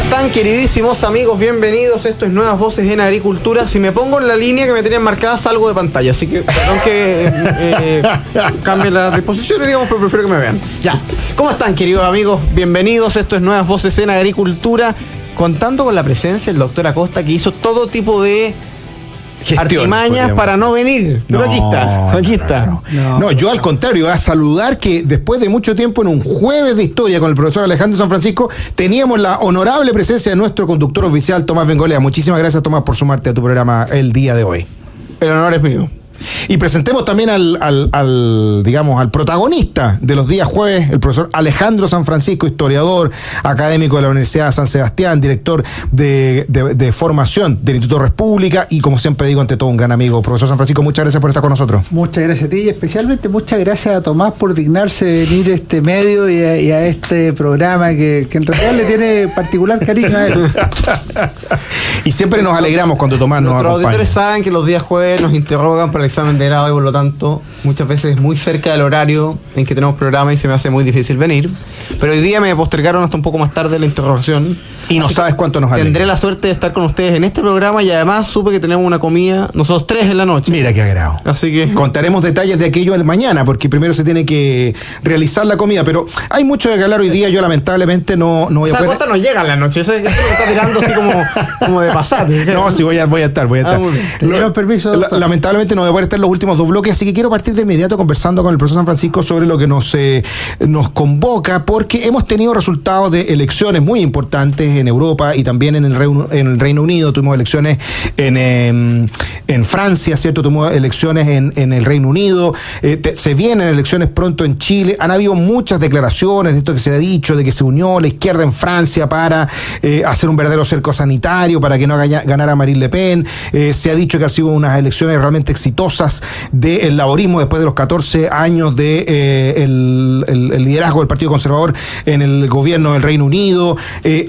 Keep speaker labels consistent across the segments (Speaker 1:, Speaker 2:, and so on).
Speaker 1: están, queridísimos amigos? Bienvenidos. Esto es Nuevas Voces en Agricultura. Si me pongo en la línea que me tenían marcada, salgo de pantalla. Así que, perdón que cambie las disposiciones, digamos, pero prefiero que me vean. Ya. ¿Cómo están, queridos amigos? Bienvenidos. Esto es Nuevas Voces en Agricultura. Contando con la presencia del doctor Acosta, que hizo todo tipo de artimañas para no venir. Pero aquí está.
Speaker 2: No, yo al contrario, voy a saludar que después de mucho tiempo, en un jueves de historia con el profesor Alejandro San Francisco, teníamos la honorable presencia de nuestro conductor oficial, Tomás Bengolea. Muchísimas gracias, Tomás, por sumarte a tu programa el día de hoy.
Speaker 1: El honor es mío.
Speaker 2: Y presentemos también al protagonista de los días jueves, el profesor Alejandro San Francisco, historiador, académico de la Universidad de San Sebastián, director de formación del Instituto República y, como siempre digo, ante todo, un gran amigo. Profesor San Francisco, muchas gracias por estar con nosotros.
Speaker 3: Muchas gracias a ti y especialmente muchas gracias a Tomás por dignarse venir a este medio y a este programa que en realidad le tiene particular cariño a él.
Speaker 2: Y siempre nos alegramos cuando Tomás nos acompaña.
Speaker 1: Los auditores saben que los días jueves nos interrogan para el examen de grado y por lo tanto muchas veces muy cerca del horario en que tenemos programa y se me hace muy difícil venir, pero hoy día me postergaron hasta un poco más tarde la interrogación
Speaker 2: y no sabes cuánto nos alegra.
Speaker 1: Tendré la suerte de estar con ustedes en este programa y además supe que tenemos una comida nosotros 3 en la noche.
Speaker 2: Mira qué agrado.
Speaker 1: Así que
Speaker 2: contaremos detalles de aquello el mañana, porque primero se tiene que realizar la comida, pero hay mucho de que hablar hoy día. Yo lamentablemente no voy a poder...
Speaker 1: Acosta no llega en la noche, ese me está tirando así como de pasar.
Speaker 2: No, sí, voy a estar.
Speaker 3: Permiso,
Speaker 2: lamentablemente no voy a poder estar en los últimos 2 bloques, así que quiero partir de inmediato conversando con el profesor San Francisco sobre lo que nos convoca, porque hemos tenido resultados de elecciones muy importantes en Europa y también en el Reino Unido. Tuvimos elecciones en Francia, ¿cierto? Tuvimos elecciones en el Reino Unido. Se vienen elecciones pronto en Chile. Han habido muchas declaraciones de esto que se ha dicho, de que se unió la izquierda en Francia para hacer un verdadero cerco sanitario, para que no ganara Marine Le Pen. Se ha dicho que han sido unas elecciones realmente exitosas del laborismo después de los 14 años de el liderazgo del Partido Conservador en el gobierno del Reino Unido.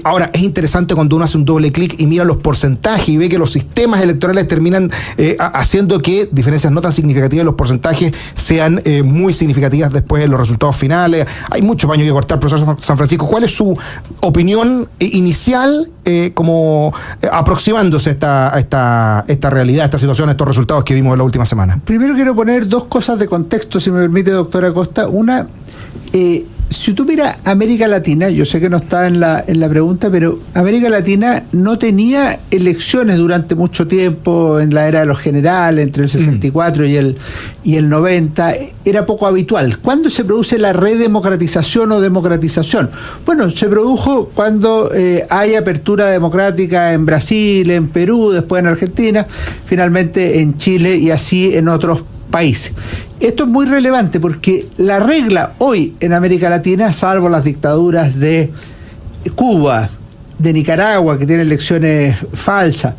Speaker 2: Ahora, es interesante cuando uno hace un doble clic y mira los porcentajes y ve que los sistemas electorales terminan haciendo que diferencias no tan significativas de los porcentajes sean muy significativas después de los resultados finales. Hay mucho paño que cortar, profesor San Francisco. ¿Cuál es su opinión inicial como aproximándose a esta realidad, a esta situación, a estos resultados que vimos en la última semana?
Speaker 3: Primero quiero poner 2 cosas de contexto, si me permite, doctora Acosta. Una, si tú miras América Latina, yo sé que no está en la pregunta, pero América Latina no tenía elecciones durante mucho tiempo en la era de los generales, entre el 64 y el 90, era poco habitual. ¿Cuándo se produce la redemocratización o democratización? Bueno, se produjo cuando hay apertura democrática en Brasil, en Perú, después en Argentina, finalmente en Chile y así en otros países. Esto es muy relevante porque la regla hoy en América Latina, salvo las dictaduras de Cuba, de Nicaragua, que tiene elecciones falsas,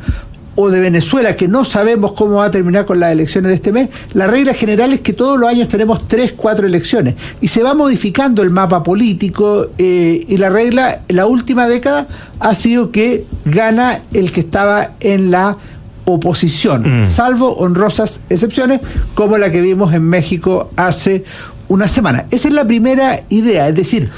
Speaker 3: o de Venezuela, que no sabemos cómo va a terminar con las elecciones de este mes, la regla general es que todos los años tenemos 3, 4 elecciones y se va modificando el mapa político y la regla, la última década, ha sido que gana el que estaba en la oposición, salvo honrosas excepciones como la que vimos en México hace una semana. Esa es la primera idea, es decir,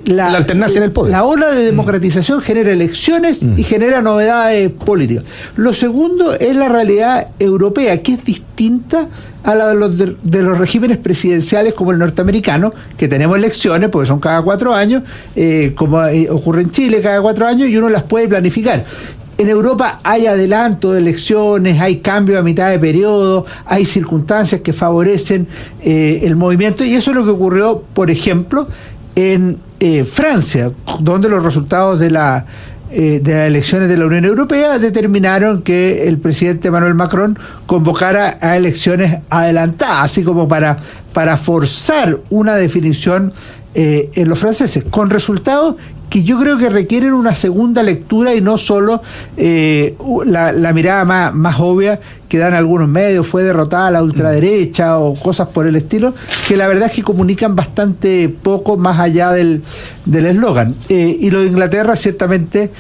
Speaker 3: la
Speaker 2: alternancia en el poder.
Speaker 3: La ola de democratización genera elecciones y genera novedades políticas. Lo segundo es la realidad europea, que es distinta a la de los regímenes presidenciales como el norteamericano, que tenemos elecciones, porque son cada 4 años, como ocurre en Chile cada 4 años, y uno las puede planificar. En Europa hay adelanto de elecciones, hay cambio a mitad de periodo, hay circunstancias que favorecen el movimiento, y eso es lo que ocurrió, por ejemplo, en Francia, donde los resultados de las elecciones de la Unión Europea determinaron que el presidente Emmanuel Macron convocara a elecciones adelantadas, así como para forzar una definición en los franceses, con resultados que yo creo que requieren una segunda lectura y no solo la mirada más obvia, que dan algunos medios, fue derrotada la ultraderecha o cosas por el estilo, que la verdad es que comunican bastante poco más allá del eslogan. Y lo de Inglaterra ciertamente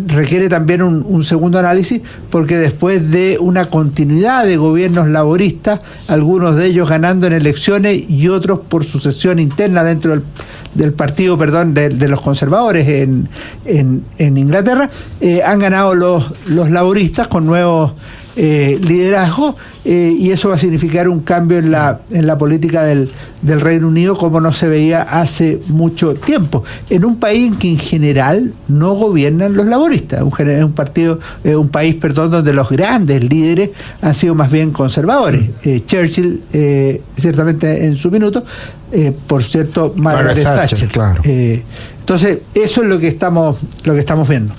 Speaker 3: requiere también un segundo análisis, porque después de una continuidad de gobiernos laboristas, algunos de ellos ganando en elecciones y otros por sucesión interna dentro del partido, de los conservadores en Inglaterra, han ganado los laboristas con nuevos liderazgo, y eso va a significar un cambio en la política del Reino Unido como no se veía hace mucho tiempo, en un país en que en general no gobiernan los laboristas, un país donde los grandes líderes han sido más bien conservadores. Churchill, ciertamente en su minuto, por cierto, Margaret Thatcher, claro. Entonces eso es lo que estamos viendo.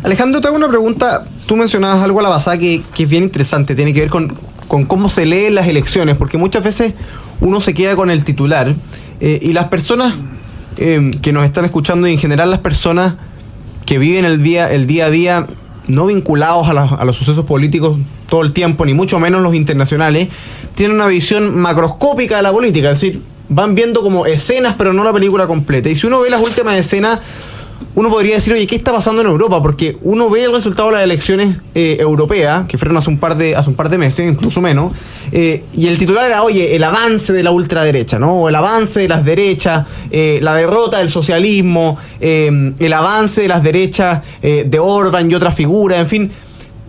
Speaker 1: Alejandro, te hago una pregunta. Tú mencionabas algo a la pasada que es bien interesante, tiene que ver con cómo se leen las elecciones, porque muchas veces uno se queda con el titular, y las personas que nos están escuchando, y en general las personas que viven el día a día, no vinculados a los sucesos políticos todo el tiempo, ni mucho menos los internacionales, tienen una visión macroscópica de la política, es decir, van viendo como escenas, pero no la película completa. Y si uno ve las últimas escenas, uno podría decir, oye, ¿qué está pasando en Europa? Porque uno ve el resultado de las elecciones europeas, que fueron hace un par de meses, incluso menos, y el titular era, oye, el avance de la ultraderecha, ¿no? O el avance de las derechas, la derrota del socialismo, el avance de las derechas de Orbán y otras figuras, en fin.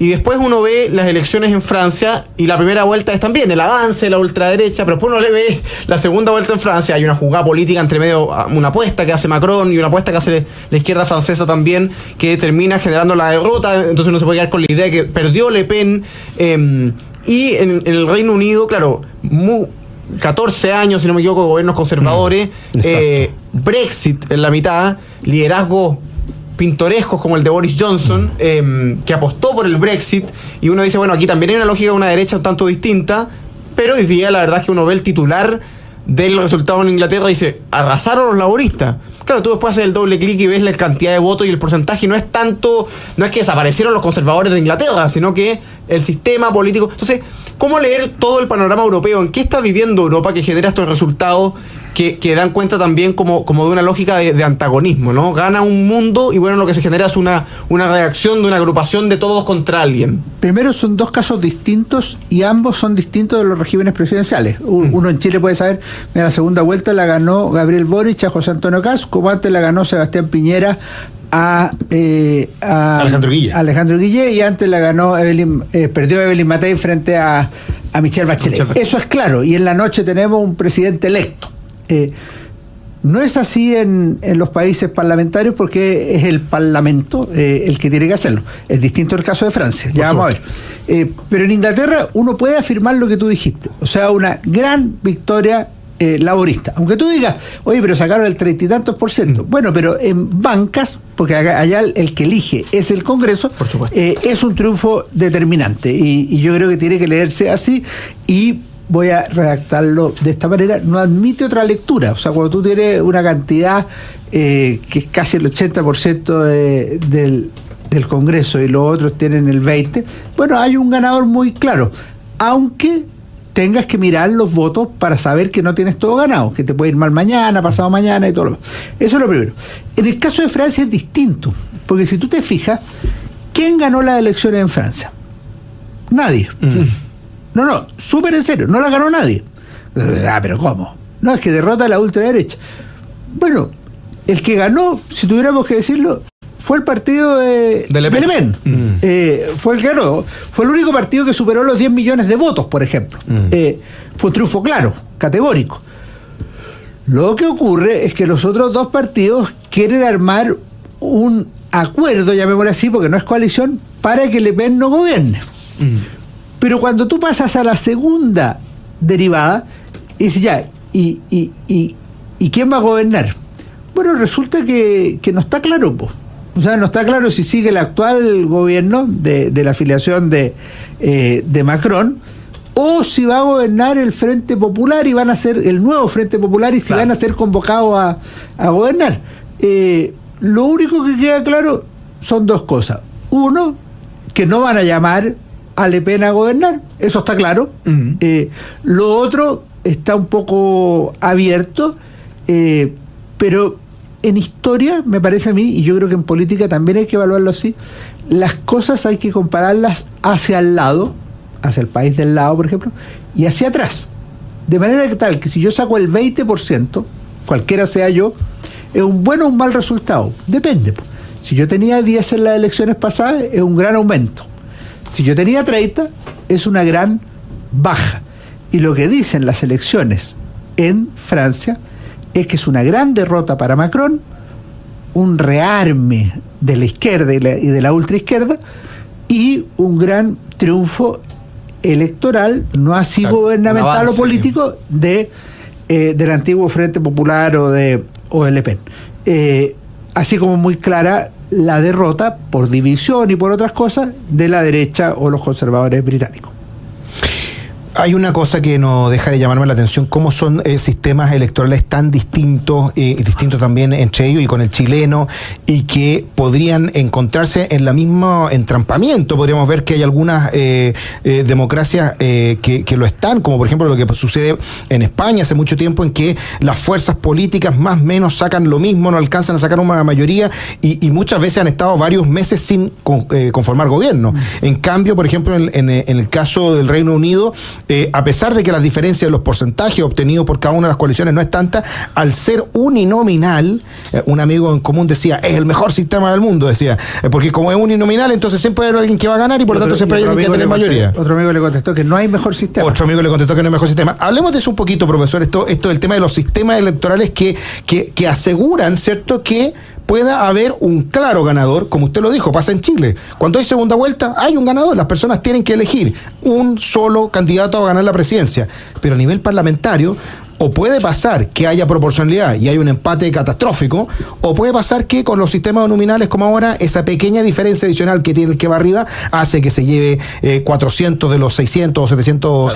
Speaker 1: Y después uno ve las elecciones en Francia, y la primera vuelta es también el avance de la ultraderecha, pero después uno le ve la segunda vuelta en Francia, hay una jugada política entre medio, una apuesta que hace Macron y una apuesta que hace la izquierda francesa también, que termina generando la derrota, entonces uno se puede quedar con la idea de que perdió Le Pen. Y en el Reino Unido, claro, 14 años, si no me equivoco, de gobiernos conservadores, Brexit en la mitad, liderazgo pintorescos como el de Boris Johnson, que apostó por el Brexit, y uno dice, bueno, aquí también hay una lógica de una derecha un tanto distinta, pero hoy día la verdad es que uno ve el titular del resultado en Inglaterra y dice, arrasaron los laboristas. Claro, tú después haces el doble clic y ves la cantidad de votos y el porcentaje, y no es que desaparecieron los conservadores de Inglaterra, sino que el sistema político. Entonces, ¿cómo leer todo el panorama europeo? ¿En qué está viviendo Europa que genera estos resultados que dan cuenta también como de una lógica de antagonismo, ¿no? Gana un mundo y bueno, lo que se genera es una reacción de una agrupación de todos contra alguien.
Speaker 3: Primero, son dos casos distintos y ambos son distintos de los regímenes presidenciales. Uno en Chile puede saber, mira, la segunda vuelta la ganó Gabriel Boric a José Antonio Kast, como antes la ganó Sebastián Piñera a Alejandro Guillé, y antes la ganó perdió Evelyn Matei frente a Michelle Bachelet. Eso es claro, y en la noche tenemos un presidente electo. No es así en los países parlamentarios, porque es el Parlamento el que tiene que hacerlo. Es distinto el caso de Francia, ya vamos a ver. Pero en Inglaterra uno puede afirmar lo que tú dijiste, o sea, una gran victoria laborista. Aunque tú digas, oye, pero sacaron el 30 y tantos %. Bueno, pero en bancas, porque allá el que elige es el Congreso,
Speaker 1: por supuesto,
Speaker 3: es un triunfo determinante. Y yo creo que tiene que leerse así, y voy a redactarlo de esta manera: no admite otra lectura. O sea, cuando tú tienes una cantidad que es casi el 80% del Congreso y los otros tienen el 20%, bueno, hay un ganador muy claro, aunque tengas que mirar los votos para saber que no tienes todo ganado, que te puede ir mal mañana, pasado mañana y todo lo demás. Eso es lo primero. En el caso de Francia es distinto, porque si tú te fijas, ¿quién ganó las elecciones en Francia? Nadie. No, súper en serio, no la ganó nadie. Pero ¿cómo? No, es que derrota a la ultraderecha. Bueno, el que ganó, si tuviéramos que decirlo, fue el partido de Le Pen. Fue el que ganó. Fue el único partido que superó los 10 millones de votos, por ejemplo. Fue un triunfo claro, categórico. Lo que ocurre es que los otros dos partidos quieren armar un acuerdo, llamémoslo así, porque no es coalición, para que Le Pen no gobierne. Pero cuando tú pasas a la segunda derivada, y dices, ya, ¿y quién va a gobernar? Bueno, resulta que no está claro, po. O sea, no está claro si sigue el actual gobierno de la afiliación de Macron, o si va a gobernar el Frente Popular y van a ser el nuevo Frente Popular, y si van a ser convocados a gobernar. Lo único que queda claro son dos cosas. Uno, que no van a llamar a Le Pen a gobernar, eso está claro. Lo otro está un poco abierto, pero en historia, me parece a mí, y yo creo que en política también hay que evaluarlo así, las cosas hay que compararlas hacia el lado, hacia el país del lado, por ejemplo, y hacia atrás. De manera que tal, que si yo saco el 20%, cualquiera sea yo, es un buen o un mal resultado. Depende. Si yo tenía 10 en las elecciones pasadas, es un gran aumento. Si yo tenía 30, es una gran baja. Y lo que dicen las elecciones en Francia es que es una gran derrota para Macron, un rearme de la izquierda y de la ultraizquierda, y un gran triunfo electoral, no así gubernamental o político, del antiguo Frente Popular o de Le Pen. Así como muy clara la derrota por división y por otras cosas de la derecha o los conservadores británicos.
Speaker 2: Hay una cosa que no deja de llamarme la atención, cómo son sistemas electorales tan distintos, distintos también entre ellos y con el chileno, y que podrían encontrarse en la misma entrampamiento. Podríamos ver que hay algunas democracias que lo están, como por ejemplo lo que sucede en España hace mucho tiempo, en que las fuerzas políticas más o menos sacan lo mismo, no alcanzan a sacar una mayoría, y muchas veces han estado varios meses sin conformar gobierno. En cambio, por ejemplo, en el caso del Reino Unido, a pesar de que las diferencias de los porcentajes obtenidos por cada una de las coaliciones no es tanta, al ser uninominal, un amigo en común decía, es el mejor sistema del mundo, decía, porque como es uninominal, entonces siempre hay alguien que va a ganar y por lo tanto siempre hay alguien que va a tener mayoría.
Speaker 3: Otro amigo le contestó que no hay mejor sistema.
Speaker 2: Otro amigo le contestó que no hay mejor sistema. Hablemos de eso un poquito, profesor, esto del tema de los sistemas electorales que aseguran, ¿cierto?, que pueda haber un claro ganador, como usted lo dijo, pasa en Chile. Cuando hay segunda vuelta, hay un ganador, las personas tienen que elegir un solo candidato a ganar la presidencia. Pero a nivel parlamentario, o puede pasar que haya proporcionalidad y hay un empate catastrófico, o puede pasar que con los sistemas nominales como ahora, esa pequeña diferencia adicional que tiene el que va arriba hace que se lleve 400 de los 600 o 700...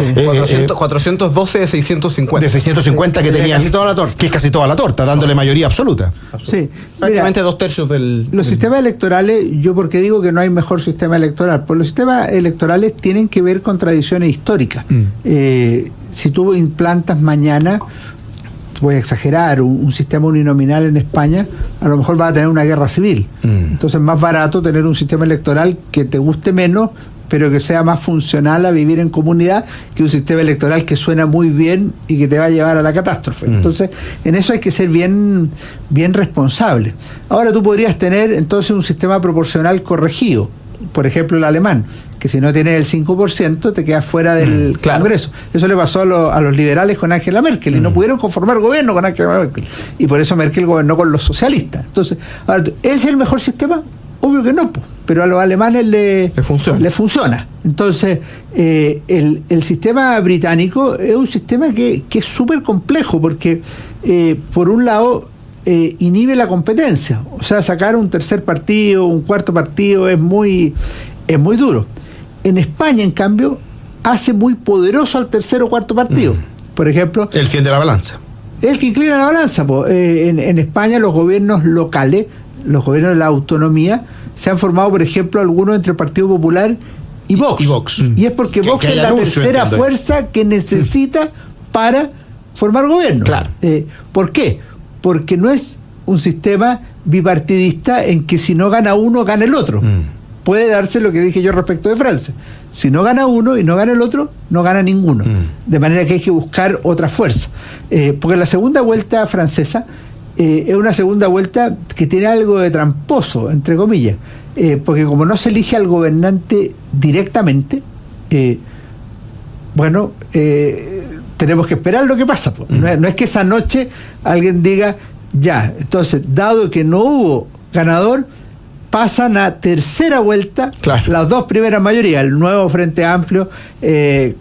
Speaker 1: 412 de 650.
Speaker 2: De 650 que tenían,
Speaker 3: casi toda la torta.
Speaker 2: Que es casi toda la torta, dándole mayoría absoluta.
Speaker 3: Sí.
Speaker 1: Prácticamente 2/3 del...
Speaker 3: Los sistemas electorales, yo porque digo que no hay mejor sistema electoral, pues los sistemas electorales tienen que ver con tradiciones históricas. Si tú implantas mañana, voy a exagerar, un sistema uninominal en España, a lo mejor va a tener una guerra civil. Entonces es más barato tener un sistema electoral que te guste menos, pero que sea más funcional a vivir en comunidad, que un sistema electoral que suena muy bien y que te va a llevar a la catástrofe. Entonces, en eso hay que ser bien responsable. Ahora tú podrías tener entonces un sistema proporcional corregido, por ejemplo el alemán, que si no tienes el 5% te quedas fuera del Congreso. Eso le pasó a los liberales con Angela Merkel, y no pudieron conformar gobierno con Angela Merkel, y por eso Merkel gobernó con los socialistas. Entonces, ahora, ¿es el mejor sistema? Obvio que no, pero a los alemanes le funciona. Entonces, el sistema británico es un sistema que es súper complejo, porque por un lado inhibe la competencia, o sea, sacar un tercer partido, un cuarto partido es muy duro. En España, en cambio, hace muy poderoso al tercer o cuarto partido. Por ejemplo,
Speaker 2: el fiel de la balanza.
Speaker 3: El que inclina la balanza. En España los gobiernos locales, los gobiernos de la autonomía, se han formado, por ejemplo, algunos entre el Partido Popular y Vox. Y es porque Vox es la tercera fuerza que necesita para formar gobierno.
Speaker 1: Claro.
Speaker 3: ¿Por qué? Porque no es un sistema bipartidista en que si no gana uno, gana el otro. Puede darse lo que dije yo respecto de Francia. Si no gana uno y no gana el otro, no gana ninguno. De manera que hay que buscar otra fuerza. Porque la segunda vuelta francesa es una segunda vuelta que tiene algo de tramposo, entre comillas. Porque como no se elige al gobernante directamente, tenemos que esperar lo que pasa. No es que esa noche alguien diga, ya, entonces, dado que no hubo ganador, pasan a tercera vuelta las dos primeras mayorías, el nuevo Frente Amplio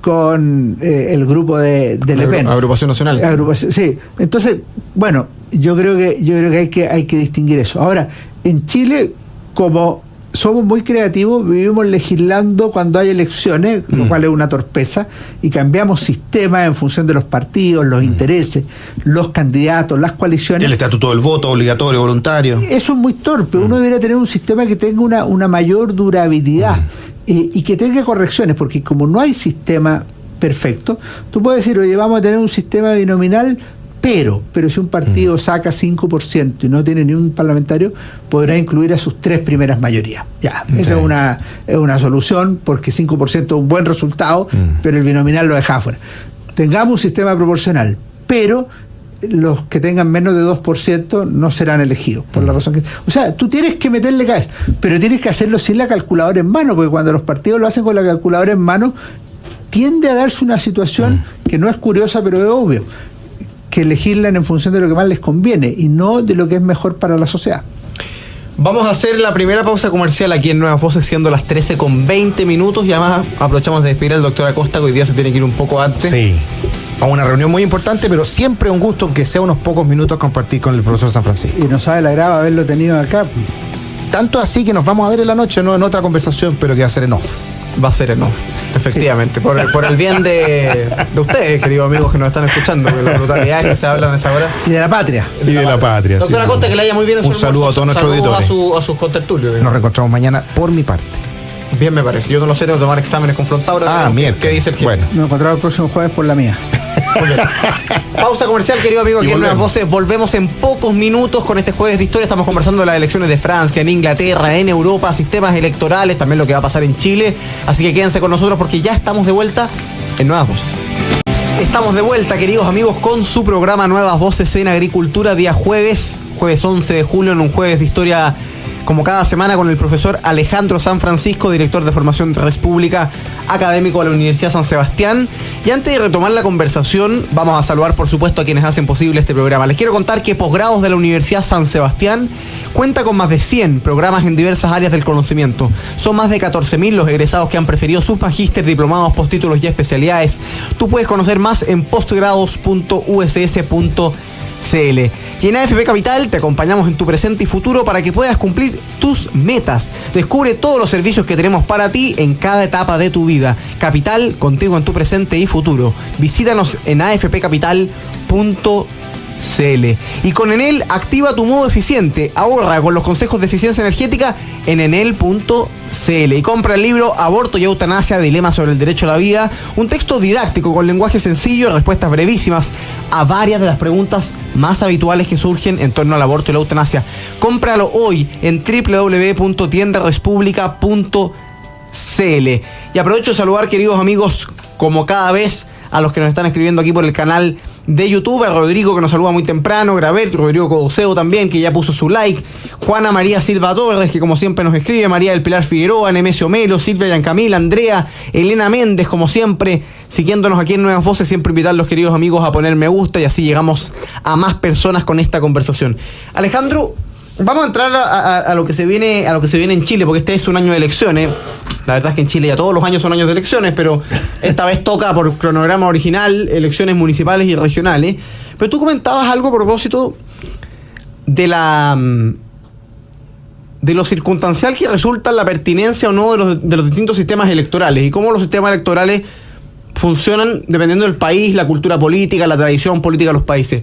Speaker 3: con el grupo de Le Pen.
Speaker 1: Agrupación Nacional.
Speaker 3: Sí. Entonces, bueno, yo creo que hay que distinguir eso. Ahora, en Chile, como somos muy creativos, vivimos legislando cuando hay elecciones, lo cual es una torpeza, y cambiamos sistemas en función de los partidos, los intereses, los candidatos, las coaliciones.
Speaker 2: El estatuto del voto obligatorio, voluntario.
Speaker 3: Eso es muy torpe. Uno debería tener un sistema que tenga una mayor durabilidad. y que tenga correcciones, porque como no hay sistema perfecto, tú puedes decir, oye, vamos a tener un sistema binominal, pero si un partido saca 5% y no tiene ni un parlamentario, podrá incluir a sus 3 primeras mayorías. Ya, esa es una solución, porque 5% es un buen resultado, pero el binominal lo deja fuera. Tengamos un sistema proporcional, pero los que tengan menos de 2% no serán elegidos, por la razón que... O sea, tú tienes que meterle cabeza, pero tienes que hacerlo sin la calculadora en mano, porque cuando los partidos lo hacen con la calculadora en mano, tiende a darse una situación que no es curiosa, pero es obvio, que legislan en función de lo que más les conviene y no de lo que es mejor para la sociedad.
Speaker 1: Vamos a hacer la primera pausa comercial aquí en Nuevas Voces, siendo las 13:20, y además aprovechamos de despedir al doctor Acosta, que hoy día se tiene que ir un poco antes.
Speaker 2: Sí, a una reunión muy importante, pero siempre un gusto, aunque sea unos pocos minutos, compartir con el profesor San Francisco.
Speaker 3: Y nos sabe el agrado haberlo tenido acá.
Speaker 2: Tanto así que nos vamos a ver en la noche, no en otra conversación, pero que va a ser en off.
Speaker 1: Va a ser en off, efectivamente, sí. por el bien de ustedes, queridos amigos que nos están escuchando, de las brutalidades que se hablan a esa hora.
Speaker 3: Y de la patria.
Speaker 2: Y de la patria.
Speaker 1: Doctor Acosta, que le haya muy bien en su
Speaker 2: Un saludo a todos nuestros auditores.
Speaker 1: A sus contertulios.
Speaker 2: Nos reencontramos mañana por mi parte.
Speaker 1: Bien, me parece. Yo no lo sé, tengo que tomar exámenes confrontadores.
Speaker 2: Bien.
Speaker 1: ¿Qué dice el jefe?
Speaker 2: Bueno.
Speaker 3: Nos encontramos el próximo jueves por la mía.
Speaker 1: Pausa comercial, querido amigo, aquí en Nuevas Voces. Volvemos en pocos minutos con este jueves de historia. Estamos conversando de las elecciones de Francia, en Inglaterra, en Europa, sistemas electorales, también lo que va a pasar en Chile. Así que quédense con nosotros porque ya estamos de vuelta en Nuevas Voces. Estamos de vuelta, queridos amigos, con su programa Nuevas Voces en Agricultura, día jueves 11 de julio, en un jueves de historia como cada semana, con el profesor Alejandro San Francisco, director de Formación de Res Pública, académico de la Universidad San Sebastián. Y antes de retomar la conversación, vamos a saludar, por supuesto, a quienes hacen posible este programa. Les quiero contar que Posgrados de la Universidad San Sebastián cuenta con más de 100 programas en diversas áreas del conocimiento. Son más de 14.000 los egresados que han preferido sus magíster, diplomados, postítulos y especialidades. Tú puedes conocer más en postgrados.uss.cl. Y en AFP Capital te acompañamos en tu presente y futuro para que puedas cumplir tus metas. Descubre todos los servicios que tenemos para ti en cada etapa de tu vida. Capital, contigo en tu presente y futuro. Visítanos en afpcapital.cl. Y con Enel, activa tu modo eficiente. Ahorra con los consejos de eficiencia energética en enel.cl. Y compra el libro Aborto y Eutanasia, Dilemas sobre el Derecho a la Vida. Un texto didáctico con lenguaje sencillo y respuestas brevísimas a varias de las preguntas más habituales que surgen en torno al aborto y la eutanasia. Cómpralo hoy en www.tiendarespublica.cl. Y aprovecho de saludar, queridos amigos, como cada vez, a los que nos están escribiendo aquí por el canal de YouTube, a Rodrigo, que nos saluda muy temprano, Graver, Rodrigo Codoseo también, que ya puso su like, Juana María Silva Torres, que como siempre nos escribe, María del Pilar Figueroa, Nemesio Melo, Silvia Yancamil, Andrea, Elena Méndez, como siempre, siguiéndonos aquí en Nuevas Voces. Siempre invitar a los queridos amigos a poner me gusta y así llegamos a más personas con esta conversación. Alejandro, vamos a entrar a lo que se viene en Chile, porque este es un año de elecciones. La verdad es que en Chile ya todos los años son años de elecciones, pero esta vez toca por cronograma original elecciones municipales y regionales. Pero tú comentabas algo a propósito de lo circunstancial que resulta la pertinencia o no de los distintos sistemas electorales y cómo los sistemas electorales funcionan dependiendo del país, la cultura política, la tradición política de los países.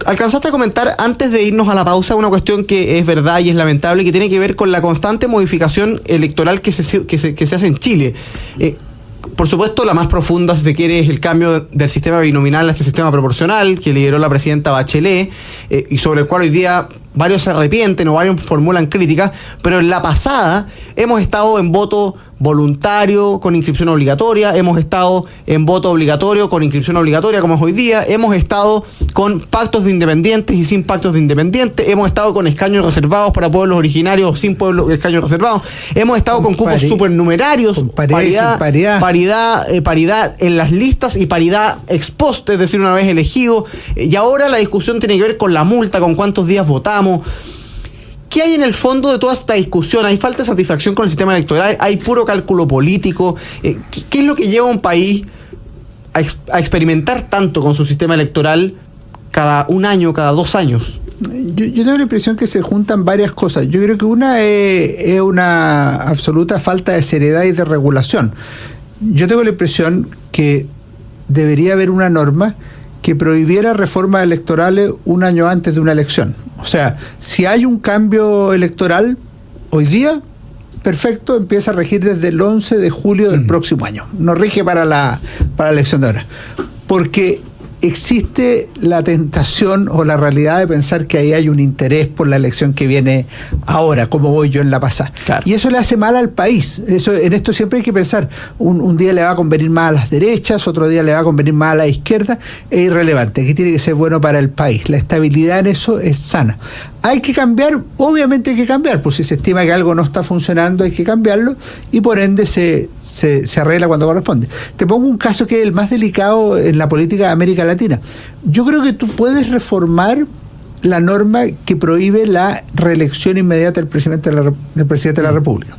Speaker 1: Alcanzaste a comentar antes de irnos a la pausa una cuestión que es verdad y es lamentable, que tiene que ver con la constante modificación electoral que se hace en Chile. Por supuesto, la más profunda, si se quiere, es el cambio del sistema binominal a este sistema proporcional que lideró la presidenta Bachelet, y sobre el cual hoy día varios se arrepienten o varios formulan críticas, pero en la pasada hemos estado en voto voluntario con inscripción obligatoria, hemos estado en voto obligatorio con inscripción obligatoria, como es hoy día, hemos estado con pactos de independientes y sin pactos de independientes, hemos estado con escaños reservados para pueblos originarios, sin escaños reservados, hemos estado con cupos supernumerarios, paridad en las listas y paridad ex post, es decir, una vez elegido, y ahora la discusión tiene que ver con la multa, con cuántos días votamos. ¿Qué hay en el fondo de toda esta discusión? ¿Hay falta de satisfacción con el sistema electoral? ¿Hay puro cálculo político? ¿Qué es lo que lleva a un país a experimentar tanto con su sistema electoral cada un año, cada 2 años?
Speaker 3: Yo tengo la impresión que se juntan varias cosas. Yo creo que una es una absoluta falta de seriedad y de regulación. Yo tengo la impresión que debería haber una norma que prohibiera reformas electorales un año antes de una elección. O sea, si hay un cambio electoral hoy día, perfecto, empieza a regir desde el 11 de julio del próximo año. No rige para la elección de ahora. Porque existe la tentación o la realidad de pensar que ahí hay un interés por la elección que viene ahora, como voy yo en la pasada.
Speaker 1: Claro.
Speaker 3: Y eso le hace mal al país. En esto siempre hay que pensar, un día le va a convenir más a las derechas, otro día le va a convenir más a la izquierda, es irrelevante. Aquí tiene que ser bueno para el país. La estabilidad en eso es sana. Hay que cambiar, obviamente hay que cambiar, pues si se estima que algo no está funcionando hay que cambiarlo y por ende se arregla cuando corresponde. Te pongo un caso que es el más delicado en la política de América Latina. Yo creo que tú puedes reformar la norma que prohíbe la reelección inmediata del presidente de la República.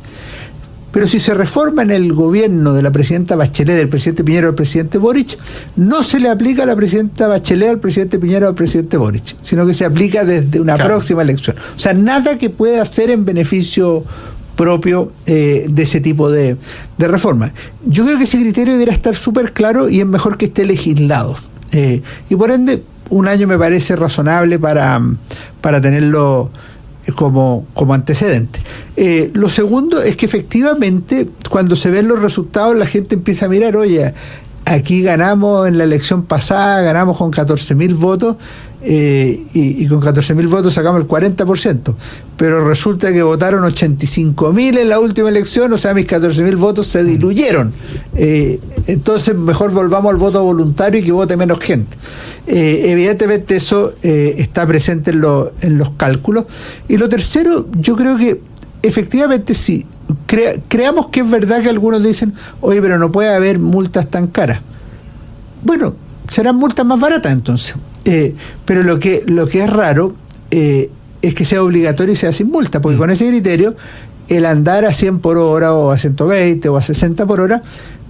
Speaker 3: Pero si se reforma en el gobierno de la presidenta Bachelet, del presidente Piñera o del presidente Boric, no se le aplica a la presidenta Bachelet, al presidente Piñera o al presidente Boric, sino que se aplica desde una próxima elección. O sea, nada que pueda hacer en beneficio propio de ese tipo de reforma. Yo creo que ese criterio debería estar súper claro y es mejor que esté legislado. Y por ende, un año me parece razonable para tenerlo como antecedente. Lo segundo es que efectivamente cuando se ven los resultados la gente empieza a mirar, oye, aquí ganamos en la elección pasada, ganamos con 14.000 votos y con 14.000 votos sacamos el 40%, pero resulta que votaron 85.000 en la última elección, o sea, mis 14.000 votos se diluyeron. Entonces mejor volvamos al voto voluntario y que vote menos gente. Evidentemente eso está presente en los cálculos. Y lo tercero, yo creo que efectivamente sí, creamos que es verdad que algunos dicen, oye, pero no puede haber multas tan caras. Bueno, serán multas más baratas entonces. Pero lo que es raro es que sea obligatorio y sea sin multa, porque con ese criterio el andar a 100 por hora o a 120 o a 60 por hora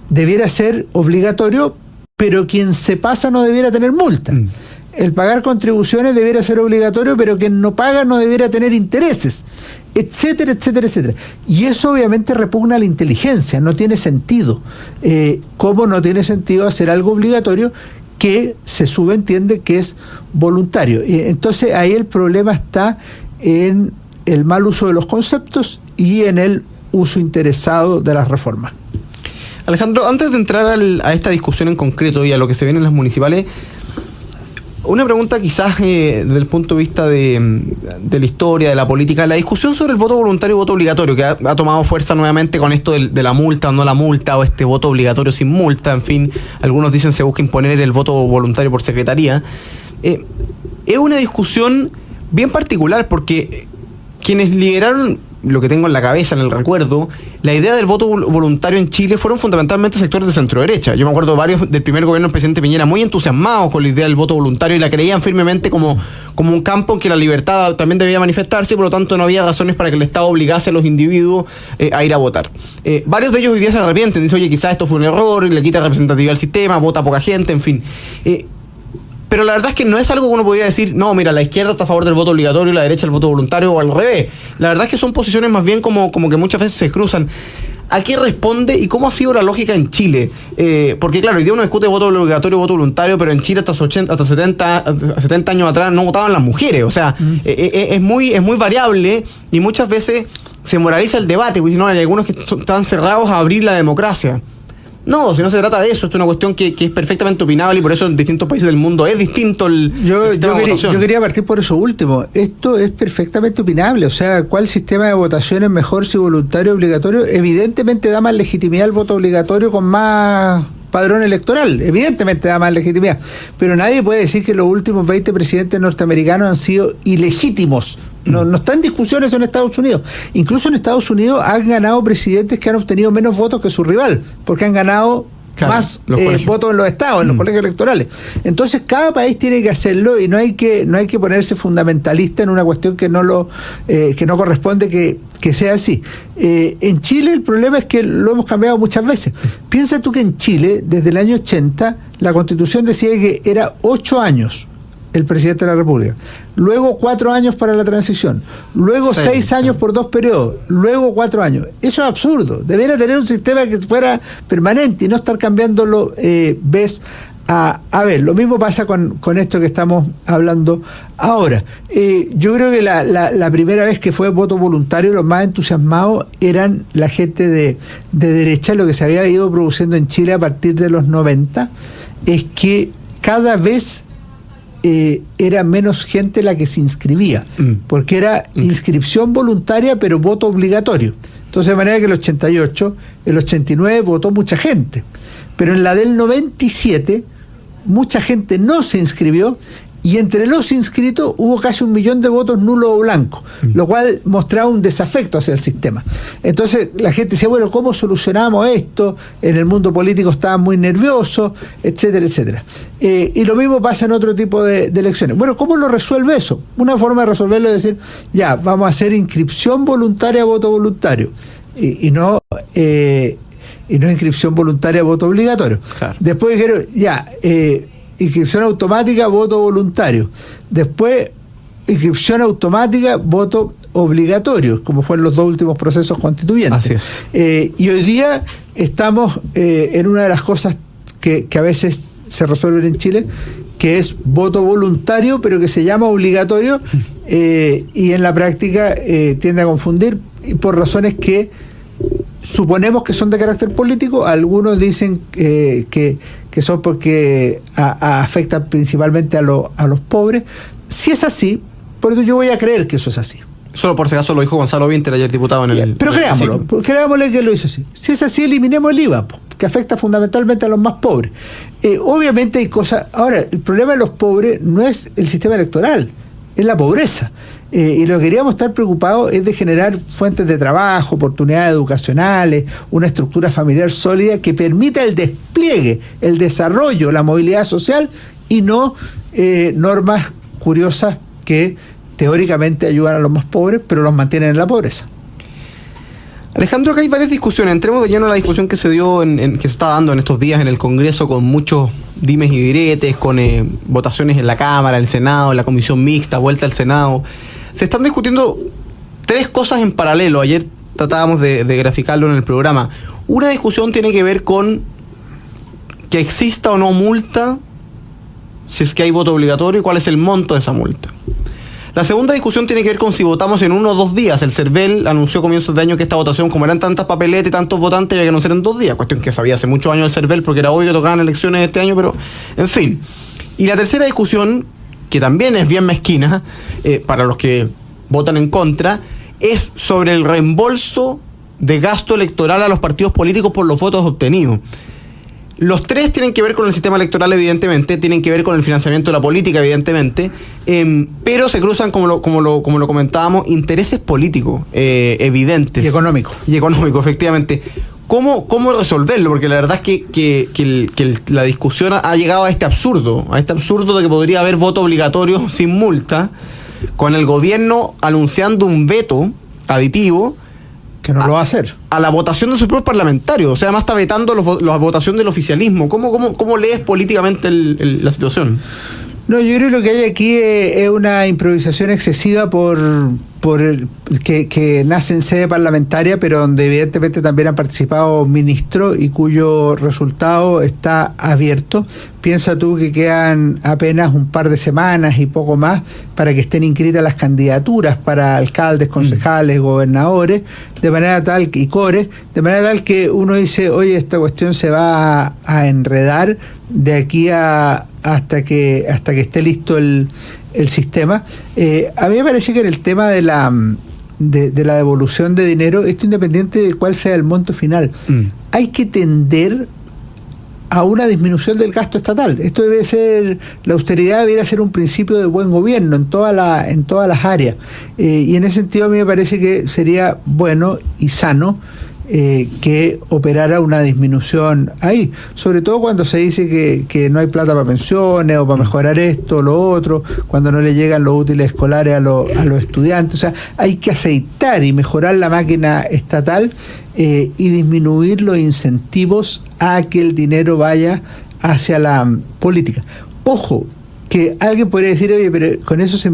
Speaker 3: debiera ser obligatorio, pero quien se pasa no debiera tener multa. El pagar contribuciones debiera ser obligatorio, pero quien no paga no debiera tener intereses, etcétera, etcétera, etcétera. Y eso obviamente repugna a la inteligencia, no tiene sentido. ¿Cómo no tiene sentido hacer algo obligatorio que se subentiende que es voluntario? Y entonces ahí el problema está en el mal uso de los conceptos y en el uso interesado de las reformas.
Speaker 1: Alejandro, antes de entrar a esta discusión en concreto y a lo que se viene en las municipales, una pregunta quizás desde el punto de vista de la historia, de la política, la discusión sobre el voto voluntario y voto obligatorio, que ha tomado fuerza nuevamente con esto de la multa o no la multa, o este voto obligatorio sin multa, en fin, algunos dicen se busca imponer el voto voluntario por secretaría. Es una discusión bien particular porque quienes lideraron, lo que tengo en la cabeza, en el recuerdo, la idea del voto voluntario en Chile fueron fundamentalmente sectores de centro-derecha. Yo me acuerdo varios del primer gobierno del presidente Piñera muy entusiasmados con la idea del voto voluntario y la creían firmemente como un campo en que la libertad también debía manifestarse y por lo tanto no había razones para que el Estado obligase a los individuos a ir a votar. Varios de ellos hoy día se arrepienten, dicen, oye, quizás esto fue un error, le quita representatividad al sistema, vota poca gente, en fin. Pero la verdad es que no es algo que uno podría decir, no, mira, la izquierda está a favor del voto obligatorio y la derecha del voto voluntario, o al revés. La verdad es que son posiciones más bien como que muchas veces se cruzan. ¿A qué responde y cómo ha sido la lógica en Chile? Porque claro, hoy día uno discute voto obligatorio y voto voluntario, pero en Chile hasta 70 años atrás no votaban las mujeres. O sea, es muy variable y muchas veces se moraliza el debate, porque no, hay algunos que están cerrados a abrir la democracia. No, si no se trata de eso, esto es una cuestión que es perfectamente opinable y por eso en distintos países del mundo es distinto el sistema de votación.
Speaker 3: Yo quería partir por eso último. Esto es perfectamente opinable. O sea, ¿cuál sistema de votación es mejor, si voluntario o obligatorio? Evidentemente da más legitimidad al voto obligatorio con más padrón electoral. Evidentemente da más legitimidad. Pero nadie puede decir que los últimos 20 presidentes norteamericanos han sido ilegítimos. No está en discusión eso en Estados Unidos. Incluso en Estados Unidos han ganado presidentes que han obtenido menos votos que su rival, porque han ganado más votos en los estados, en los colegios electorales. Entonces cada país tiene que hacerlo y no hay que ponerse fundamentalista en una cuestión que no corresponde que sea así. En Chile el problema es que lo hemos cambiado muchas veces. Piensa tú que en Chile, desde el año 80, la Constitución decía que era 8 años el presidente de la República, luego 4 años para la transición, luego 6 años por 2 periodos, luego 4 años. Eso es absurdo. Debería tener un sistema que fuera permanente y no estar cambiándolo vez a ver, lo mismo pasa con esto que estamos hablando ahora. Yo creo que la primera vez que fue voto voluntario, los más entusiasmados eran la gente de derecha. Lo que se había ido produciendo en Chile a partir de los 90 es que cada vez era menos gente la que se inscribía, porque era inscripción voluntaria pero voto obligatorio. Entonces, de manera que el 88, el 89 votó mucha gente, pero en la del 97 mucha gente no se inscribió, y entre los inscritos hubo casi 1 millón de votos nulos o blancos, lo cual mostraba un desafecto hacia el sistema. Entonces la gente decía, bueno, ¿cómo solucionamos esto? En el mundo político estaban muy nerviosos, etcétera, etcétera. Y lo mismo pasa en otro tipo de elecciones. Bueno, ¿cómo lo resuelve eso? Una forma de resolverlo es decir, ya, vamos a hacer inscripción voluntaria a voto voluntario, y no inscripción voluntaria a voto obligatorio. Claro. Después dijeron, ya, inscripción automática, voto voluntario. Después, inscripción automática, voto obligatorio, como fueron los 2 últimos procesos constituyentes.
Speaker 1: Así es.
Speaker 3: Y hoy día estamos en una de las cosas que a veces se resuelven en Chile, que es voto voluntario, pero que se llama obligatorio, y en la práctica tiende a confundir por razones que suponemos que son de carácter político. Algunos dicen que son porque afectan principalmente a los pobres. Si es así, por eso yo voy a creer que eso es así.
Speaker 1: Solo por si acaso lo dijo Gonzalo Winter ayer, diputado en el...
Speaker 3: Pero creámosle que lo hizo así. Si es así, eliminemos el IVA, que afecta fundamentalmente a los más pobres. Obviamente hay cosas... Ahora, el problema de los pobres no es el sistema electoral, es la pobreza. Y lo que queríamos estar preocupados es de generar fuentes de trabajo, oportunidades educacionales, una estructura familiar sólida que permita el despliegue, el desarrollo, la movilidad social, y no normas curiosas que teóricamente ayudan a los más pobres, pero los mantienen en la pobreza.
Speaker 1: Alejandro, acá hay varias discusiones. Entremos de lleno a la discusión que se dio, que se está dando en estos días en el Congreso, con muchos dimes y diretes, con votaciones en la Cámara, el Senado, en la Comisión Mixta, vuelta al Senado. Se están discutiendo 3 cosas en paralelo. Ayer tratábamos de graficarlo en el programa. Una discusión tiene que ver con que exista o no multa, si es que hay voto obligatorio, y cuál es el monto de esa multa. La segunda discusión tiene que ver con si votamos en 1 o 2 días. El CERVEL anunció a comienzos de año que esta votación, como eran tantas papeletas y tantos votantes, había que anunciar en 2 días. Cuestión que sabía hace muchos años el CERVEL, porque era obvio que tocaban elecciones este año, pero en fin. Y la tercera discusión, que también es bien mezquina, para los que votan en contra, es sobre el reembolso de gasto electoral a los partidos políticos por los votos obtenidos. Los 3 tienen que ver con el sistema electoral, evidentemente, tienen que ver con el financiamiento de la política, evidentemente, pero se cruzan, como lo comentábamos, intereses políticos evidentes.
Speaker 3: Y económicos.
Speaker 1: Y económicos, efectivamente. ¿Cómo resolverlo? Porque la verdad es que la discusión ha llegado a este absurdo de que podría haber voto obligatorio sin multa, con el gobierno anunciando un veto aditivo
Speaker 3: que no lo va a hacer
Speaker 1: a la votación de sus propios parlamentarios. O sea, además está vetando la votación del oficialismo. ¿Cómo lees políticamente la situación?
Speaker 3: No, yo creo que lo que hay aquí es una improvisación excesiva por el que nace en sede parlamentaria, pero donde evidentemente también han participado ministros y cuyo resultado está abierto. Piensa tú que quedan apenas un par de semanas y poco más para que estén inscritas las candidaturas para alcaldes, concejales, gobernadores, de manera tal, y cores, de manera tal que uno dice, oye, esta cuestión se va a enredar de aquí hasta que esté listo el sistema. A mí me parece que en el tema de la devolución de dinero, esto independiente de cuál sea el monto final, hay que tender a una disminución del gasto estatal. Esto debe ser, la austeridad debería ser un principio de buen gobierno en todas las áreas, y en ese sentido a mí me parece que sería bueno y sano que operara una disminución ahí, sobre todo cuando se dice que no hay plata para pensiones o para mejorar esto o lo otro, cuando no le llegan los útiles escolares a los estudiantes. O sea, hay que aceitar y mejorar la máquina estatal y disminuir los incentivos a que el dinero vaya hacia la política. Ojo, que alguien podría decir, oye, pero con eso se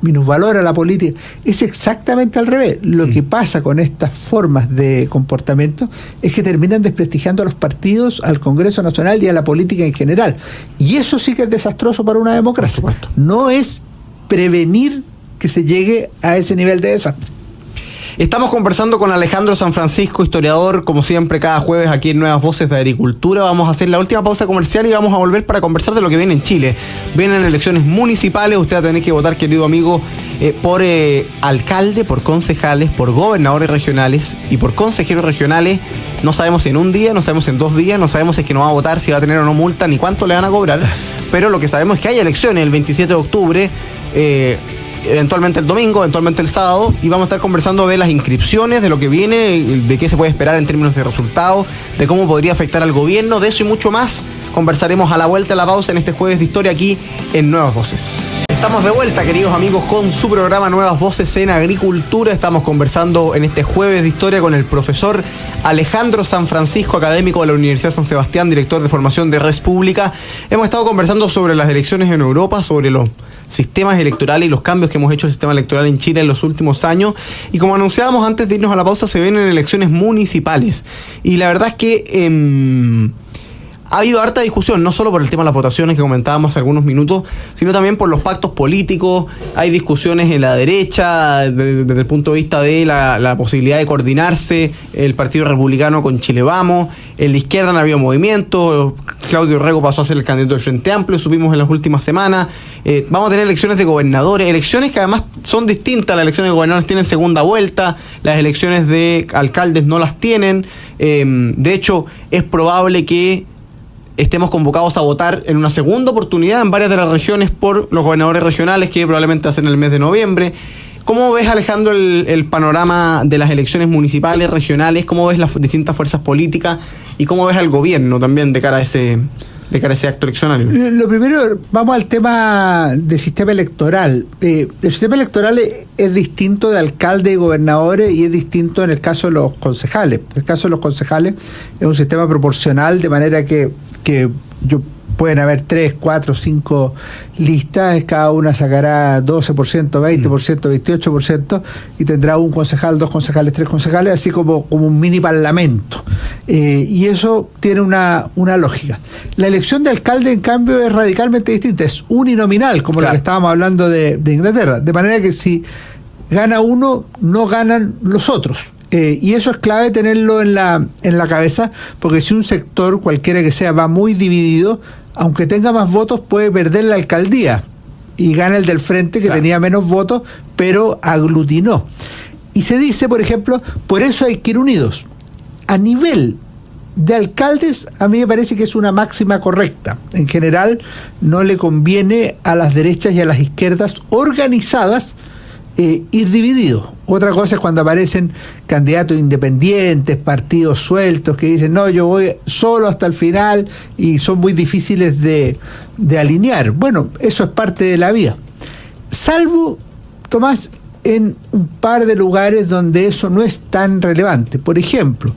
Speaker 3: minusvalora la política. Es exactamente al revés. Lo que pasa con estas formas de comportamiento es que terminan desprestigiando a los partidos, al Congreso Nacional y a la política en general. Y eso sí que es desastroso para una democracia. No es prevenir que se llegue a ese nivel de desastre.
Speaker 1: Estamos conversando con Alejandro San Francisco, historiador, como siempre, cada jueves aquí en Nuevas Voces de Agricultura. Vamos a hacer la última pausa comercial y vamos a volver para conversar de lo que viene en Chile. Vienen elecciones municipales, usted va a tener que votar, querido amigo, por alcalde, por concejales, por gobernadores regionales y por consejeros regionales. No sabemos si en un día, no sabemos si en 2 días, no sabemos si es que no va a votar, si va a tener o no multa, ni cuánto le van a cobrar. Pero lo que sabemos es que hay elecciones el 27 de octubre, eventualmente el domingo, eventualmente el sábado, y vamos a estar conversando de las inscripciones, de lo que viene, de qué se puede esperar en términos de resultados, de cómo podría afectar al gobierno, de eso y mucho más. Conversaremos a la vuelta de la pausa en este jueves de historia aquí en Nuevas Voces. Estamos de vuelta, queridos amigos, con su programa Nuevas Voces en Agricultura. Estamos conversando en este jueves de historia con el profesor Alejandro San Francisco, académico de la Universidad San Sebastián, director de formación de Res Pública. Hemos estado conversando sobre las elecciones en Europa, sobre los sistemas electorales y los cambios que hemos hecho al sistema electoral en Chile en los últimos años. Y como anunciábamos antes de irnos a la pausa, se vienen elecciones municipales. Y la verdad es que ha habido harta discusión, no solo por el tema de las votaciones que comentábamos hace algunos minutos, sino también por los pactos políticos. Hay discusiones en la derecha desde el punto de vista de la posibilidad de coordinarse el Partido Republicano con Chile Vamos. En la izquierda no ha habido movimiento. Claudio Rego pasó a ser el candidato del Frente Amplio, supimos en las últimas semanas. Vamos a tener elecciones de gobernadores, elecciones que además son distintas. Las elecciones de gobernadores tienen segunda vuelta, las elecciones de alcaldes no las tienen. De hecho, es probable que estemos convocados a votar en una segunda oportunidad en varias de las regiones por los gobernadores regionales, que probablemente hacen en el mes de noviembre. ¿Cómo ves, Alejandro, el panorama de las elecciones municipales, regionales? ¿Cómo ves las distintas fuerzas políticas? ¿Y cómo ves al gobierno también de cara a ese acto eleccionario?
Speaker 3: Lo primero, vamos al tema del sistema electoral. El sistema electoral es distinto de alcalde y gobernadores y es distinto en el caso de los concejales. En el caso de los concejales es un sistema proporcional, de manera que pueden haber 3, 4, 5 listas, cada una sacará 12%, 20%, 28% y tendrá un concejal, 2 concejales, 3 concejales, así como un mini parlamento. Y eso tiene una lógica. La elección de alcalde, en cambio, es radicalmente distinta, es uninominal, como claro, lo que estábamos hablando de Inglaterra, de manera que si gana uno, no ganan los otros. Y eso es clave tenerlo en la cabeza, porque si un sector, cualquiera que sea, va muy dividido, aunque tenga más votos, puede perder la alcaldía y gana el del frente, que claro, tenía menos votos, pero aglutinó. Y se dice, por ejemplo, por eso hay que ir unidos. A nivel de alcaldes, a mí me parece que es una máxima correcta. En general, no le conviene a las derechas y a las izquierdas organizadas ir divididos. Otra cosa es cuando aparecen candidatos independientes, partidos sueltos, que dicen, no, yo voy solo hasta el final, y son muy difíciles de alinear. Bueno, eso es parte de la vida. Salvo, Tomás, en un par de lugares donde eso no es tan relevante. Por ejemplo,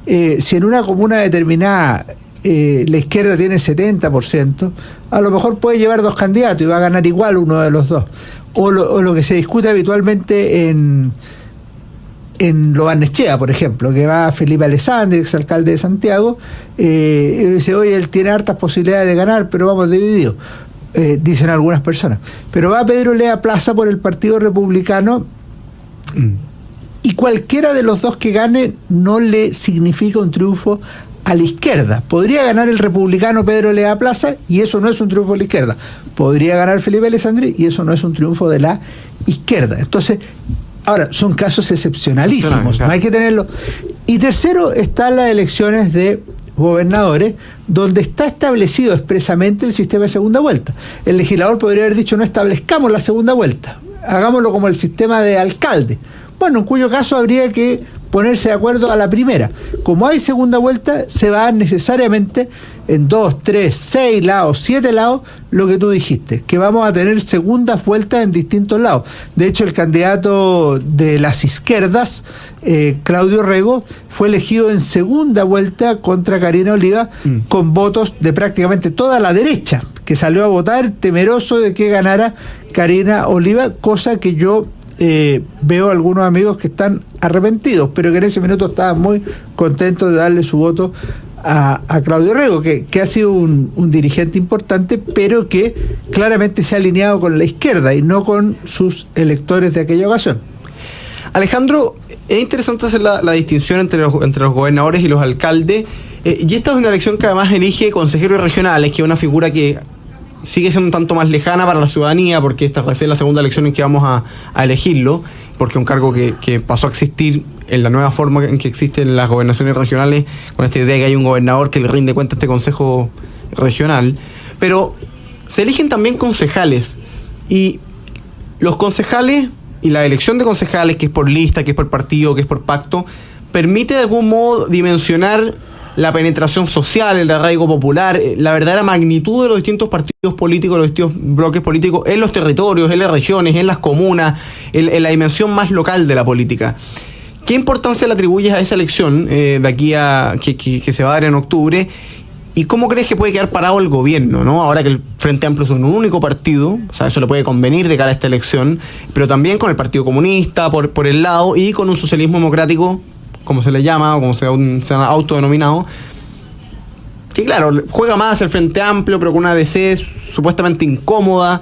Speaker 3: si en una comuna determinada la izquierda tiene 70%, a lo mejor puede llevar 2 candidatos y va a ganar igual uno de los 2. O lo que se discute habitualmente en Lo Barnechea, por ejemplo, que va Felipe Alessandri, exalcalde de Santiago, y dice, oye, él tiene hartas posibilidades de ganar, pero vamos divididos, dicen algunas personas. Pero va Pedro Lea Plaza por el Partido Republicano, y cualquiera de los dos que gane no le significa un triunfo a la izquierda. Podría ganar el republicano Pedro Lea Plaza y eso no es un triunfo de la izquierda. Podría ganar Felipe Alessandri y eso no es un triunfo de la izquierda. Entonces, ahora, son casos excepcionalísimos, no hay que tenerlo. Y tercero, están las elecciones de gobernadores, donde está establecido expresamente el sistema de segunda vuelta. El legislador podría haber dicho, no establezcamos la segunda vuelta, hagámoslo como el sistema de alcalde. Bueno, en cuyo caso habría que ponerse de acuerdo a la primera. Como hay segunda vuelta, se va necesariamente en 2, 3, 6 lados, 7 lados, lo que tú dijiste, que vamos a tener segundas vueltas en distintos lados. De hecho, el candidato de las izquierdas, Claudio Rego, fue elegido en segunda vuelta contra Karina Oliva, con votos de prácticamente toda la derecha, que salió a votar temeroso de que ganara Karina Oliva, cosa que yo veo algunos amigos que están arrepentidos, pero que en ese minuto estaban muy contentos de darle su voto a Claudio Rego, que ha sido un dirigente importante, pero que claramente se ha alineado con la izquierda y no con sus electores de aquella ocasión.
Speaker 1: Alejandro, es interesante hacer la distinción entre los gobernadores y los alcaldes, y esta es una elección que además elige consejeros regionales, que es una figura que sigue siendo un tanto más lejana para la ciudadanía, porque esta va a ser la segunda elección en que vamos a elegirlo, porque es un cargo que pasó a existir en la nueva forma en que existen las gobernaciones regionales, con esta idea de que hay un gobernador que le rinde cuenta a este consejo regional. Pero se eligen también concejales, y los concejales y la elección de concejales, que es por lista, que es por partido, que es por pacto, permite de algún modo dimensionar la penetración social, el arraigo popular, la verdadera magnitud de los distintos partidos políticos, los distintos bloques políticos en los territorios, en las regiones, en las comunas, en la dimensión más local de la política. ¿Qué importancia le atribuyes a esa elección de aquí a que se va a dar en octubre? ¿Y cómo crees que puede quedar parado el gobierno, ¿no? Ahora que el Frente Amplio es un único partido, o sea, eso le puede convenir de cara a esta elección, pero también con el Partido Comunista por el lado, y con un socialismo democrático, como se le llama, o como se ha autodenominado, que claro, juega más el Frente Amplio, pero con una DC supuestamente incómoda.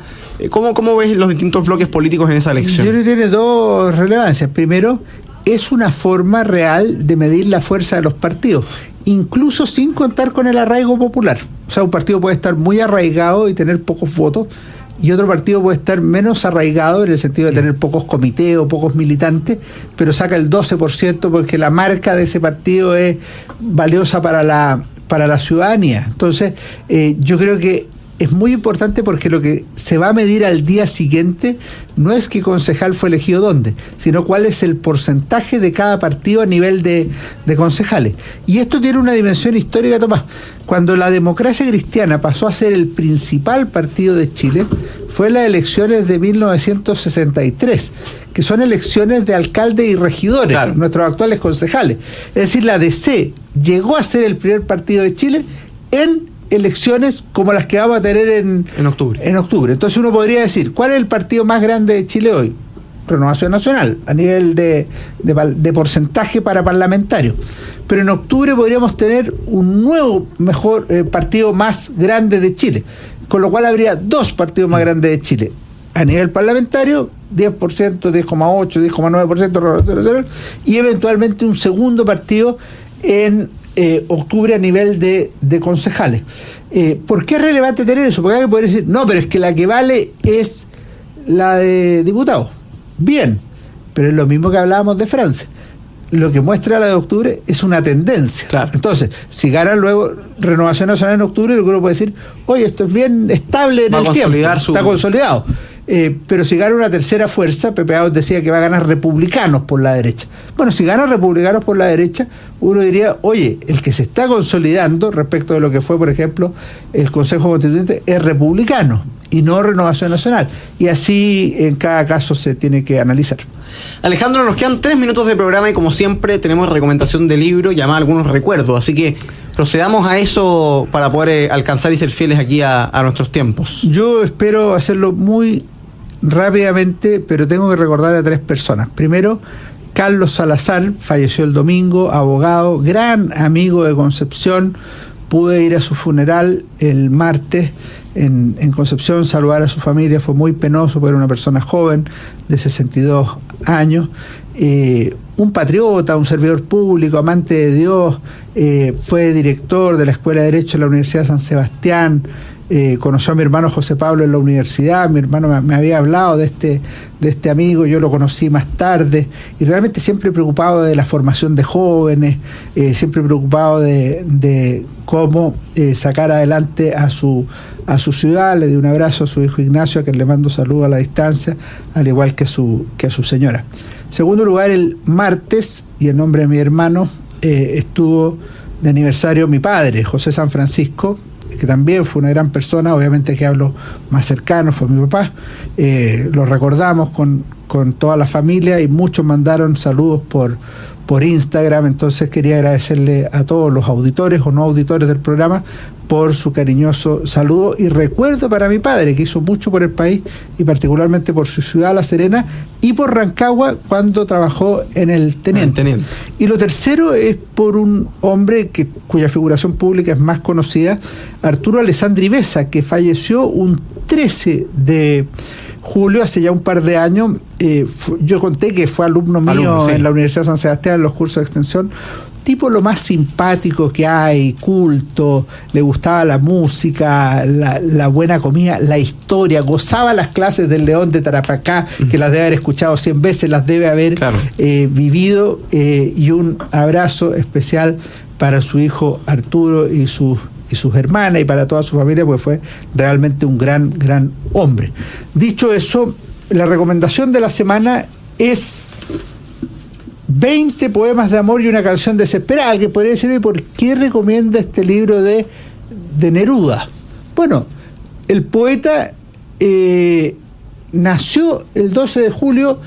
Speaker 1: ¿Cómo ves los distintos bloques políticos en esa elección?
Speaker 3: Yo creo que tiene dos relevancias. Primero, es una forma real de medir la fuerza de los partidos, incluso sin contar con el arraigo popular. O sea, un partido puede estar muy arraigado y tener pocos votos, y otro partido puede estar menos arraigado en el sentido de tener pocos comités o pocos militantes, pero saca el 12% porque la marca de ese partido es valiosa para la ciudadanía. Entonces, yo creo que es muy importante, porque lo que se va a medir al día siguiente no es qué concejal fue elegido dónde, sino cuál es el porcentaje de cada partido a nivel de concejales. Y esto tiene una dimensión histórica, Tomás. Cuando la Democracia Cristiana pasó a ser el principal partido de Chile, fue en las elecciones de 1963, que son elecciones de alcaldes y regidores, claro, nuestros actuales concejales. Es decir, la DC llegó a ser el primer partido de Chile en elecciones como las que vamos a tener en octubre. Entonces uno podría decir, ¿cuál es el partido más grande de Chile hoy? Renovación Nacional, a nivel de porcentaje para parlamentarios. Pero en octubre podríamos tener un nuevo mejor partido más grande de Chile, con lo cual habría dos partidos más grandes de Chile. A nivel parlamentario, 10%, 10,8%, 10,9% Renovación Nacional, y eventualmente un segundo partido en octubre a nivel de concejales. ¿Por qué es relevante tener eso? Porque hay que poder decir, no, pero es que la que vale es la de diputados. Bien, pero es lo mismo que hablábamos de Francia. Lo que muestra la de octubre es una tendencia. Claro. Entonces, si gana luego Renovación Nacional en octubre, el grupo puede decir, oye, esto es bien estable en el tiempo, está consolidado. Pero si gana una tercera fuerza, Pepe Out decía que va a ganar Republicanos por la derecha. Bueno, si gana Republicanos por la derecha, uno diría, oye, el que se está consolidando respecto de lo que fue, por ejemplo, el Consejo Constituyente es republicano y no Renovación Nacional. Y así en cada caso se tiene que analizar.
Speaker 1: Alejandro, nos quedan 3 minutos de programa y como siempre tenemos recomendación de libro llamada Algunos Recuerdos, así que procedamos a eso para poder alcanzar y ser fieles aquí a nuestros tiempos.
Speaker 3: Yo espero hacerlo muy rápidamente, pero tengo que recordar a 3 personas. Primero, Carlos Salazar, falleció el domingo, abogado, gran amigo de Concepción. Pude ir a su funeral el martes en Concepción, saludar a su familia, fue muy penoso, porque era una persona joven, de 62 años, un patriota, un servidor público, amante de Dios, fue director de la Escuela de Derecho de la Universidad de San Sebastián, conoció a mi hermano José Pablo en la universidad, mi hermano me había hablado de este amigo, yo lo conocí más tarde, y realmente siempre preocupado de la formación de jóvenes, siempre preocupado de cómo sacar adelante a su ciudad. Le di un abrazo a su hijo Ignacio, a quien le mando saludo a la distancia, al igual que a su señora. En segundo lugar, el martes, y en nombre de mi hermano, estuvo de aniversario mi padre, José San Francisco, que también fue una gran persona. Obviamente que hablo más cercano, fue mi papá. Lo recordamos con toda la familia y muchos mandaron saludos por Instagram. Entonces quería agradecerle a todos los auditores o no auditores del programa por su cariñoso saludo y recuerdo para mi padre, que hizo mucho por el país y particularmente por su ciudad, La Serena, y por Rancagua cuando trabajó en el Teniente. Y lo tercero es por un hombre cuya figuración pública es más conocida, Arturo Alessandri Besa, que falleció un 13 de julio, hace ya un par de años. Yo conté que fue alumno mío en la Universidad de San Sebastián en los cursos de extensión. Tipo lo más simpático que hay, culto, le gustaba la música, la buena comida, la historia, gozaba las clases del León de Tarapacá, que las debe haber escuchado 100 veces, las debe haber vivido, y un abrazo especial para su hijo Arturo y sus hermanas y para toda su familia, porque fue realmente un gran hombre. Dicho eso, la recomendación de la semana es 20 poemas de amor y una canción desesperada. Alguien podría decir, ¿por qué recomienda este libro de Neruda? Bueno, el poeta nació el 12 de julio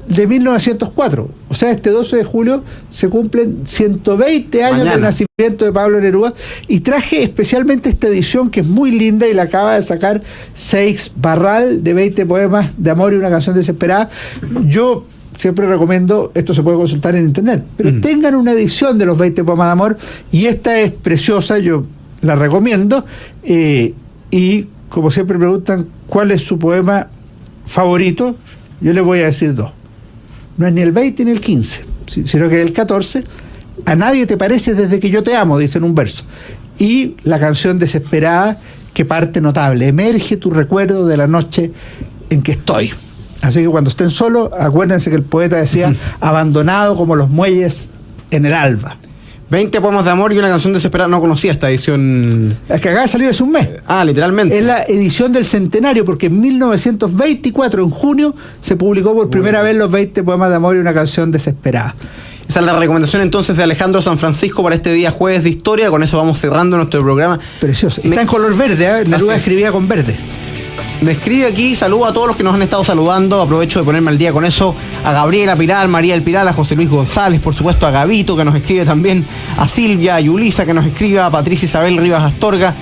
Speaker 3: de 1904. O sea, este 12 de julio se cumplen 120 años del nacimiento de Pablo Neruda, y traje especialmente esta edición que es muy linda y la acaba de sacar Seix Barral, de 20 poemas de amor y una canción desesperada. Yo siempre recomiendo, esto se puede consultar en internet, pero tengan una edición de los 20 poemas de amor, y esta es preciosa, yo la recomiendo. Y como siempre preguntan cuál es su poema favorito, yo les voy a decir dos. No es ni el 20 ni el 15, sino que el 14. A nadie te parece desde que yo te amo, dice en un verso. Y la canción desesperada, que parte notable: emerge tu recuerdo de la noche en que estoy. Así que cuando estén solos, acuérdense que el poeta decía, abandonado como los muelles en el alba.
Speaker 1: 20 poemas de amor y una canción desesperada. No conocía esta edición.
Speaker 3: Es que acaba de salir hace un mes.
Speaker 1: Literalmente.
Speaker 3: Es la edición del centenario, porque en 1924, en junio, se publicó por primera vez los 20 poemas de amor y una canción desesperada.
Speaker 1: Esa es la recomendación entonces de Alejandro San Francisco para este día jueves de historia. Con eso vamos cerrando nuestro programa.
Speaker 3: Precioso. Está en color verde, ¿eh? Neruda escribía con verde.
Speaker 1: Me escribe aquí, saludo a todos los que nos han estado saludando, aprovecho de ponerme al día con eso, a Gabriela Pilar, María del Pilar, a José Luis González, por supuesto a Gabito, que nos escribe también, a Silvia, a Yulisa, que nos escribe, a Patricia Isabel Rivas Astorga.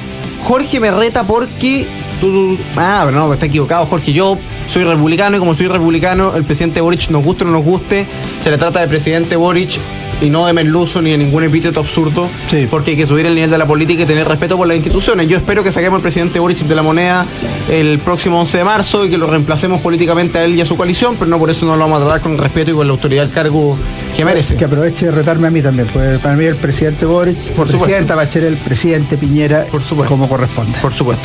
Speaker 1: Jorge me reta porque pero no, está equivocado, Jorge. Yo soy republicano, y como soy republicano, el presidente Boric, nos guste o no nos guste, se le trata de presidente Boric y no de merluzo ni de ningún epíteto absurdo, porque hay que subir el nivel de la política y tener respeto por las instituciones. Yo espero que saquemos al presidente Boric de la moneda el próximo 11 de marzo y que lo reemplacemos políticamente a él y a su coalición, pero no por eso no lo vamos a tratar con el respeto y con la autoridad del cargo que merece.
Speaker 3: Que aproveche de retarme a mí también, porque para mí el presidente Boric, presidenta Bachelet, el presidente Piñera, por supuesto, como corresponde.
Speaker 1: Por supuesto.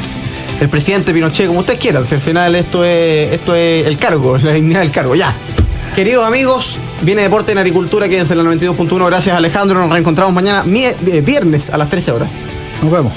Speaker 1: El presidente Pinochet, como ustedes quieran, si al final esto es el cargo, la dignidad del cargo, ya. Queridos amigos, viene Deporte en Agricultura, quédense en la 92.1. Gracias, Alejandro. Nos reencontramos mañana viernes a las 13 horas.
Speaker 3: Nos vemos.